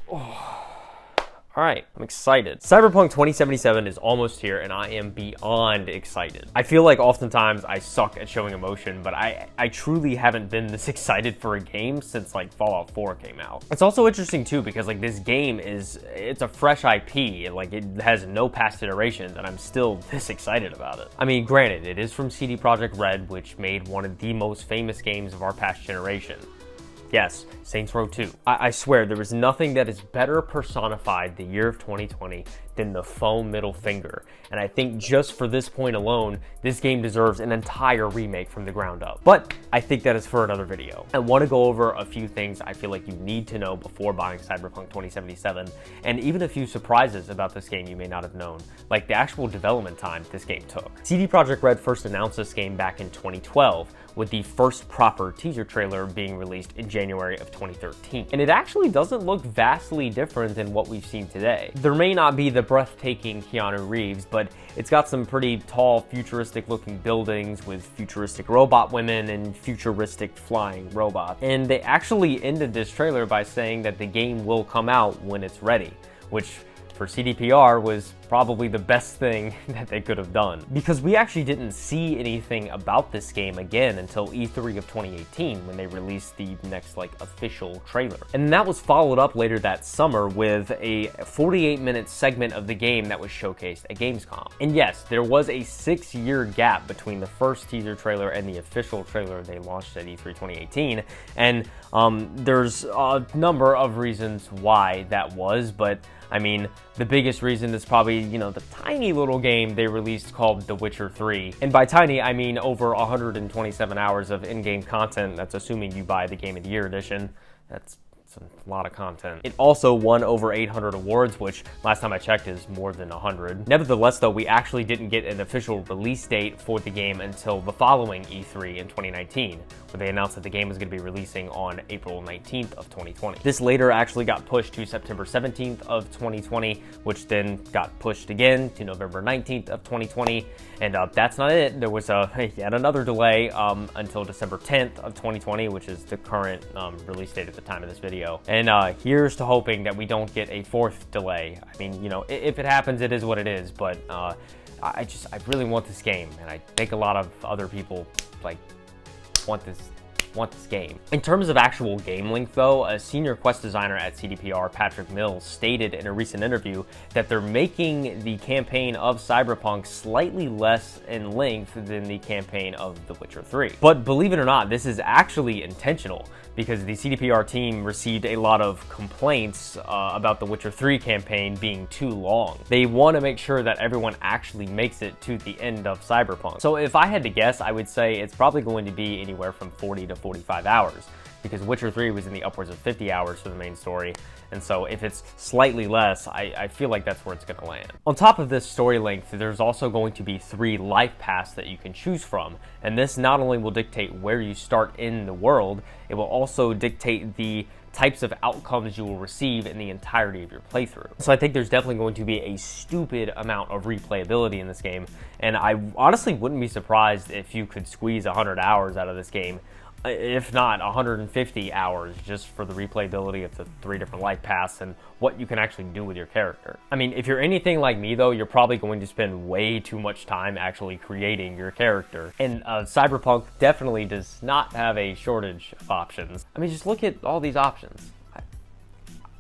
Alright, I'm excited. Cyberpunk 2077 is almost here, and I am beyond excited. I feel like oftentimes I suck at showing emotion, but I truly haven't been this excited for a game since like Fallout 4 came out. It's also interesting too, because like this game it's a fresh IP, like it has no past iterations, and I'm still this excited about it. I mean, granted, it is from CD Projekt Red, which made one of the most famous games of our past generation. Yes, Saints Row 2. I swear, there is nothing that has better personified the year of 2020 than the foam middle finger. And I think just for this point alone, this game deserves an entire remake from the ground up. But I think that is for another video. I want to go over a few things I feel like you need to know before buying Cyberpunk 2077, and even a few surprises about this game you may not have known, like the actual development time this game took. CD Projekt Red first announced this game back in 2012, with the first proper teaser trailer being released in January of 2013. And it actually doesn't look vastly different than what we've seen today. There may not be the breathtaking Keanu Reeves, but it's got some pretty tall, futuristic looking buildings with futuristic robot women and futuristic flying robots. And they actually ended this trailer by saying that the game will come out when it's ready, which for CDPR was probably the best thing that they could have done. Because we actually didn't see anything about this game again until E3 of 2018, when they released the next like official trailer. And that was followed up later that summer with a 48-minute segment of the game that was showcased at Gamescom. And yes, there was a 6-year gap between the first teaser trailer and the official trailer they launched at E3 2018. And there's a number of reasons why that was, but I mean, the biggest reason is probably, you know, the tiny little game they released called The Witcher 3. And by tiny, I mean over 127 hours of in-game content. That's assuming you buy the Game of the Year edition. That's a lot of content. It also won over 800 awards, which last time I checked is more than 100. Nevertheless, though, we actually didn't get an official release date for the game until the following E3 in 2019, where they announced that the game was going to be releasing on April 19th of 2020. This later actually got pushed to September 17th of 2020, which then got pushed again to November 19th of 2020. And that's not it. There was yet another delay until December 10th of 2020, which is the current release date at the time of this video. And here's to hoping that we don't get a fourth delay. I mean, you know, if it happens, it is what it is. But I really want this game, and I think a lot of other people like want this game. In terms of actual game length though, a senior quest designer at CDPR, Patrick Mills, stated in a recent interview that they're making the campaign of Cyberpunk slightly less in length than the campaign of The Witcher 3. But believe it or not, this is actually intentional, because the CDPR team received a lot of complaints about The Witcher 3 campaign being too long. They want to make sure that everyone actually makes it to the end of Cyberpunk. So if I had to guess, I would say it's probably going to be anywhere from 40 to 45 hours, because Witcher 3 was in the upwards of 50 hours for the main story, and so if it's slightly less, I feel like that's where it's going to land. On top of this story length, there's also going to be 3 life paths that you can choose from, and this not only will dictate where you start in the world, it will also dictate the types of outcomes you will receive in the entirety of your playthrough. So I think there's definitely going to be a stupid amount of replayability in this game, and I honestly wouldn't be surprised if you could squeeze 100 hours out of this game, if not 150 hours, just for the replayability of the 3 different life paths and what you can actually do with your character. I mean, if you're anything like me though, you're probably going to spend way too much time actually creating your character. And Cyberpunk definitely does not have a shortage of options. I mean, just look at all these options.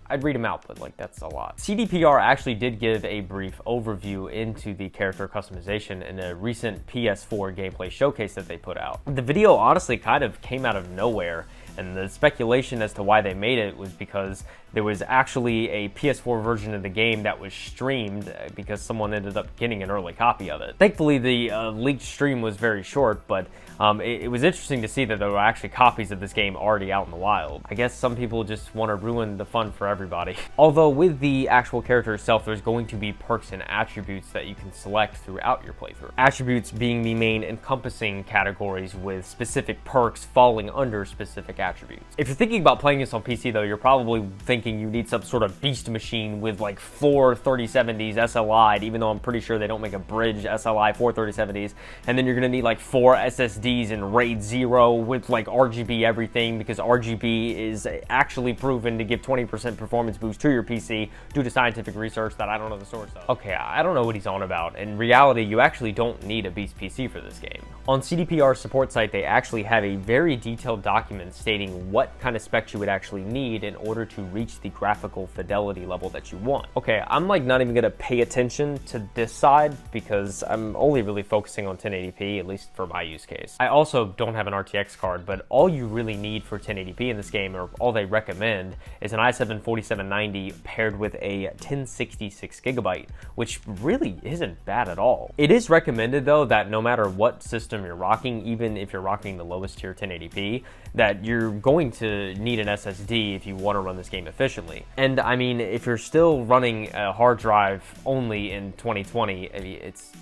I'd read them out, but like that's a lot. CDPR actually did give a brief overview into the character customization in a recent PS4 gameplay showcase that they put out. The video honestly kind of came out of nowhere, and the speculation as to why they made it was because there was actually a PS4 version of the game that was streamed because someone ended up getting an early copy of it. Thankfully, the leaked stream was very short, but it was interesting to see that there were actually copies of this game already out in the wild. I guess some people just want to ruin the fun for everybody. Although with the actual character itself, there's going to be perks and attributes that you can select throughout your playthrough. Attributes being the main encompassing categories, with specific perks falling under specific attributes. If you're thinking about playing this on PC though, you're probably thinking you need some sort of beast machine with like 4 3070s SLI'd, even though I'm pretty sure they don't make a bridge SLI for 3070s. And then you're gonna need like 4 SSDs in RAID 0 with like RGB everything, because RGB is actually proven to give 20% performance boost to your PC due to scientific research that I don't know the source of. Okay, I don't know what he's on about. In reality, you actually don't need a beast PC for this game. On CDPR's support site, they actually have a very detailed document stating what kind of specs you would actually need in order to reach the graphical fidelity level that you want. Okay, I'm like not even gonna pay attention to this side because I'm only really focusing on 1080p, at least for my use case. I also don't have an RTX card, but all you really need for 1080p in this game, or all they recommend, is an i7-4790 paired with a 1066 gigabyte, which really isn't bad at all. It is recommended though that no matter what system you're rocking, even if you're rocking the lowest tier 1080p, that you're going to need an SSD if you want to run this game efficiently. And I mean, if you're still running a hard drive only in 2020, I mean, it's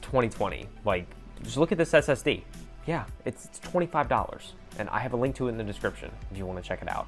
2020. Like, just look at this SSD. Yeah, it's $25, and I have a link to it in the description if you want to check it out.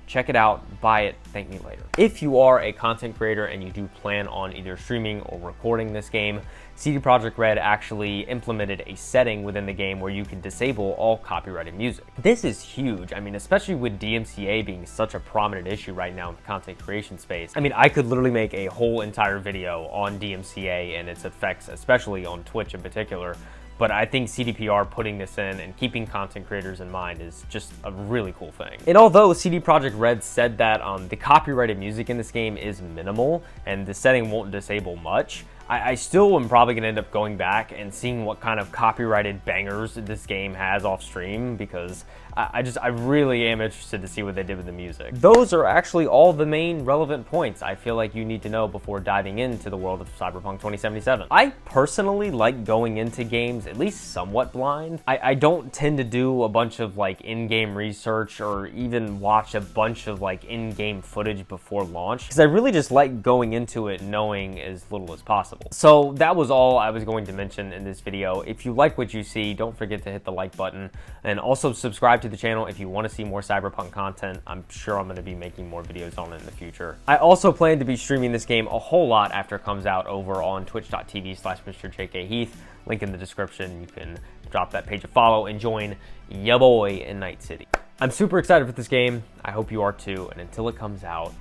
Check it out, buy it, thank me later. If you are a content creator and you do plan on either streaming or recording this game, CD Projekt Red actually implemented a setting within the game where you can disable all copyrighted music. This is huge. I mean, especially with DMCA being such a prominent issue right now in the content creation space. I mean, I could literally make a whole entire video on DMCA and its effects, especially on Twitch in particular. But I think CDPR putting this in and keeping content creators in mind is just a really cool thing. And although CD Projekt Red said that the copyrighted music in this game is minimal and the setting won't disable much, I still am probably gonna end up going back and seeing what kind of copyrighted bangers this game has off stream, because I really am interested to see what they did with the music. Those are actually all the main relevant points I feel like you need to know before diving into the world of Cyberpunk 2077. I personally like going into games at least somewhat blind. I don't tend to do a bunch of like in-game research or even watch a bunch of like in-game footage before launch, because I really just like going into it knowing as little as possible. So that was all I was going to mention in this video. If you like what you see, don't forget to hit the like button, and also subscribe to the channel if you want to see more Cyberpunk content. I'm sure I'm going to be making more videos on it in the future. I also plan to be streaming this game a whole lot after it comes out over on twitch.tv/MrJKHeath. Link in the description. You can drop that page a follow and join ya boy in Night City. I'm super excited for this game. I hope you are too, and until it comes out,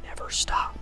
never stop.